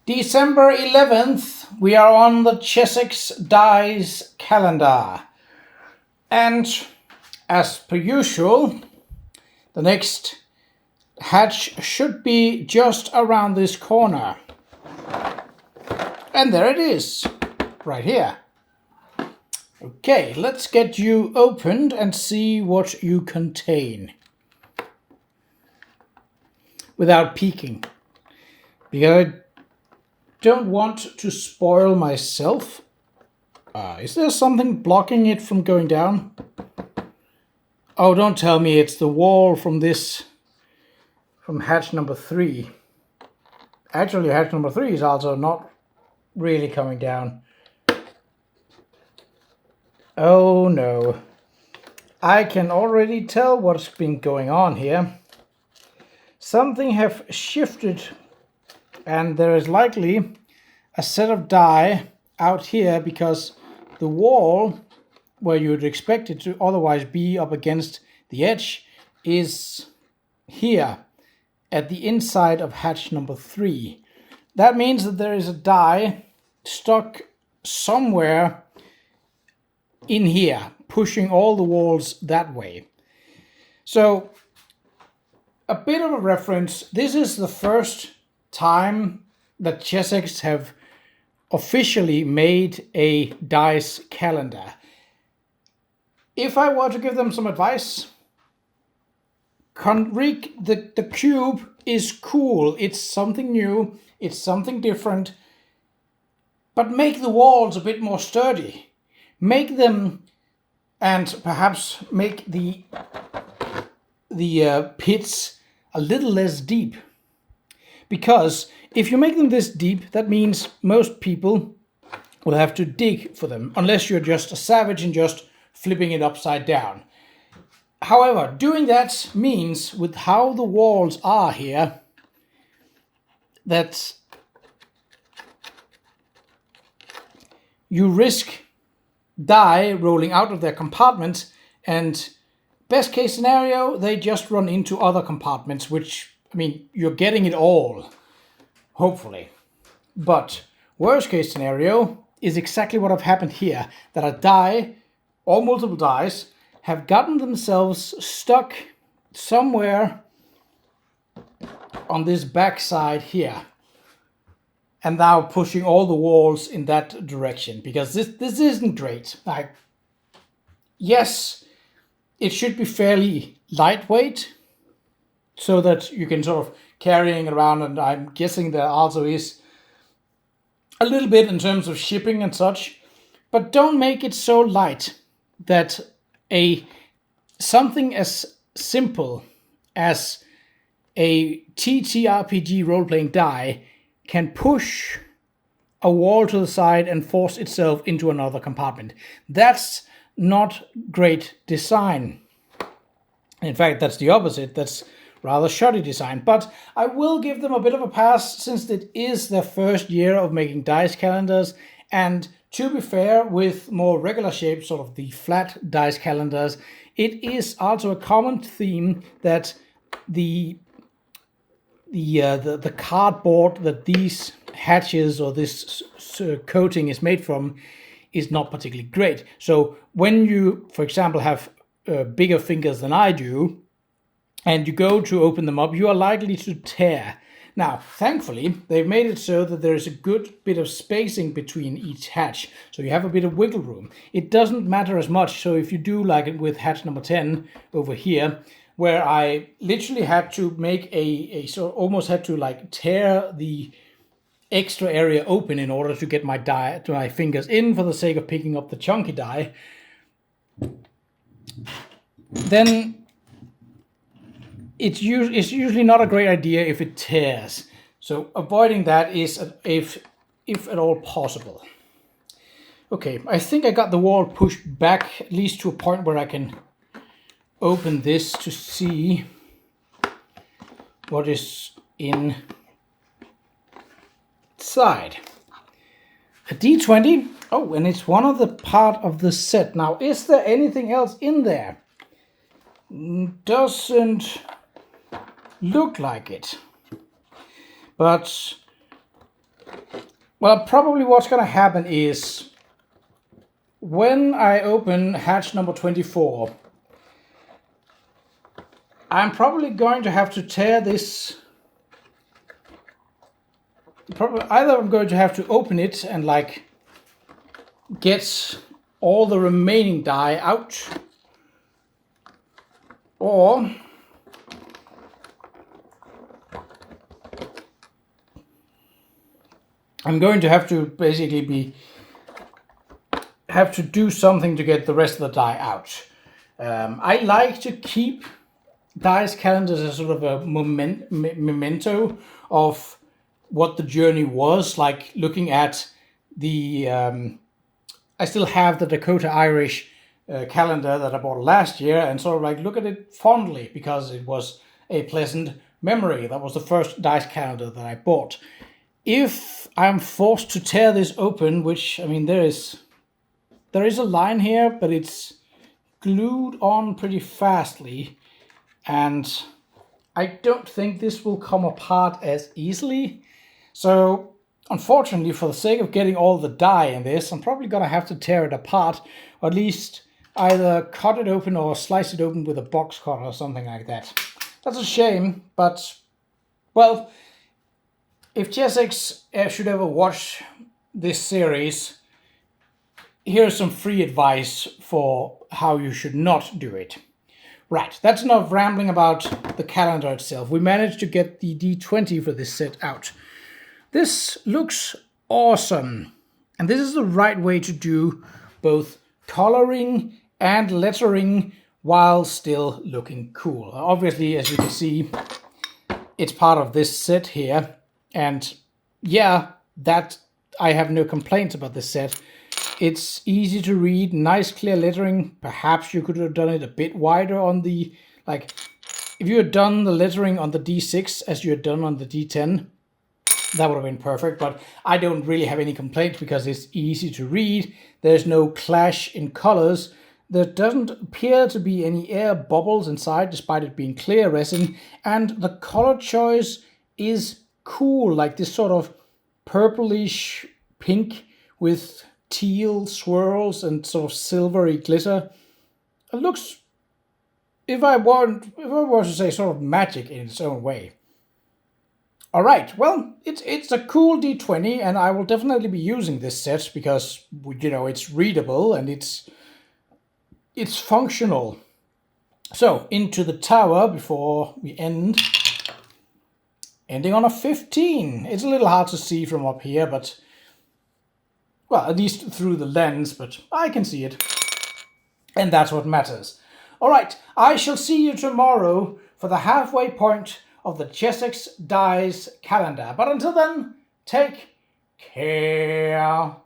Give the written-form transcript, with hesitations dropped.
December 11th, we are on the Chessex dice calendar. And as per usual, the next hatch should be just around this corner. And there it is, right here. Okay, let's get you opened and see what you contain. Without peeking. Because I don't want to spoil myself. Is there something blocking it from going down? Oh, don't tell me it's the wall from hatch number 3. Actually, hatch number 3 is also not really coming down. Oh no. I can already tell what's been going on here. Something have shifted, and there is likely a set of die out here because the wall, where you would expect it to otherwise be up against the edge, is here at the inside of hatch number 3. That means that there is a die stuck somewhere in here, pushing all the walls that way. So, a bit of a reference, this is the first time that Chessex have officially made a dice calendar. If I were to give them some advice, the cube is cool, it's something new, it's something different, but make the walls a bit more sturdy. Make them, and perhaps make the pits a little less deep. Because if you make them this deep, that means most people will have to dig for them, unless you're just a savage and just flipping it upside down. However, doing that means, with how the walls are here, that you risk die rolling out of their compartments, and best case scenario, they just run into other compartments, which, I mean, you're getting it all, hopefully. But worst case scenario is exactly what have happened here, that a die, or multiple dies, have gotten themselves stuck somewhere on this back side here, and now pushing all the walls in that direction, because this isn't great. Yes, it should be fairly lightweight, so that you can sort of carrying around, and I'm guessing there also is a little bit in terms of shipping and such, but don't make it so light that something as simple as a TTRPG role-playing die can push a wall to the side and force itself into another compartment. That's not great design. In fact, that's the opposite. That's rather shoddy design. But I will give them a bit of a pass, since it is their first year of making dice calendars. And to be fair, with more regular shapes, sort of the flat dice calendars, it is also a common theme that the cardboard that these hatches or this coating is made from is not particularly great. So when you, for example, have bigger fingers than I do, and you go to open them up, you are likely to tear. Now, thankfully, they've made it so that there is a good bit of spacing between each hatch, so you have a bit of wiggle room. It doesn't matter as much, so if you do like it with hatch number 10 over here, where I literally had to make almost had to like tear the extra area open in order to get my fingers in for the sake of picking up the chunky die, then it's usually not a great idea if it tears. So avoiding that is, if at all possible. Okay, I think I got the wall pushed back at least to a point where I can open this to see what is inside. A D20. Oh, and it's one of the part of the set. Now, is there anything else in there? Doesn't look like it. But Well, probably what's going to happen is when I open hatch number 24, I'm probably going to have to tear this. Either I'm going to have to open it and like get all the remaining die out, or I'm going to have to basically have to do something to get the rest of the die out. I like to keep dice calendars as sort of a memento of what the journey was, like looking at the I still have the Qa'Rajh calendar that I bought last year, and sort of like look at it fondly because it was a pleasant memory. That was the first dice calendar that I bought. If I'm forced to tear this open, which, I mean, there is a line here, but it's glued on pretty fastly, and I don't think this will come apart as easily. So unfortunately, for the sake of getting all the die in this, I'm probably gonna have to tear it apart, or at least either cut it open or slice it open with a box cutter or something like that. That's a shame, but, well, if Chessex should ever watch this series, here's some free advice for how you should not do it. Right, that's enough rambling about the calendar itself. We managed to get the D20 for this set out. This looks awesome, and this is the right way to do both coloring and lettering while still looking cool. Obviously, as you can see, it's part of this set here, and yeah, that I have no complaints about this set. It's easy to read, nice clear lettering. Perhaps you could have done it a bit wider on the, like, if you had done the lettering on the D6 as you had done on the D10, that would have been perfect, but I don't really have any complaints because it's easy to read. There's no clash in colors. There doesn't appear to be any air bubbles inside, despite it being clear resin, and the color choice is cool, like this sort of purplish pink with teal swirls and sort of silvery glitter. It looks, if I were to say, sort of magic in its own way. All right, well, it's a cool D20, and I will definitely be using this set because, you know, it's readable and it's functional. So, into the tower before we ending on a 15. It's a little hard to see from up here, but, well, at least through the lens, but I can see it. And that's what matters. All right, I shall see you tomorrow for the halfway point of the Chessex Dice calendar. But until then, take care.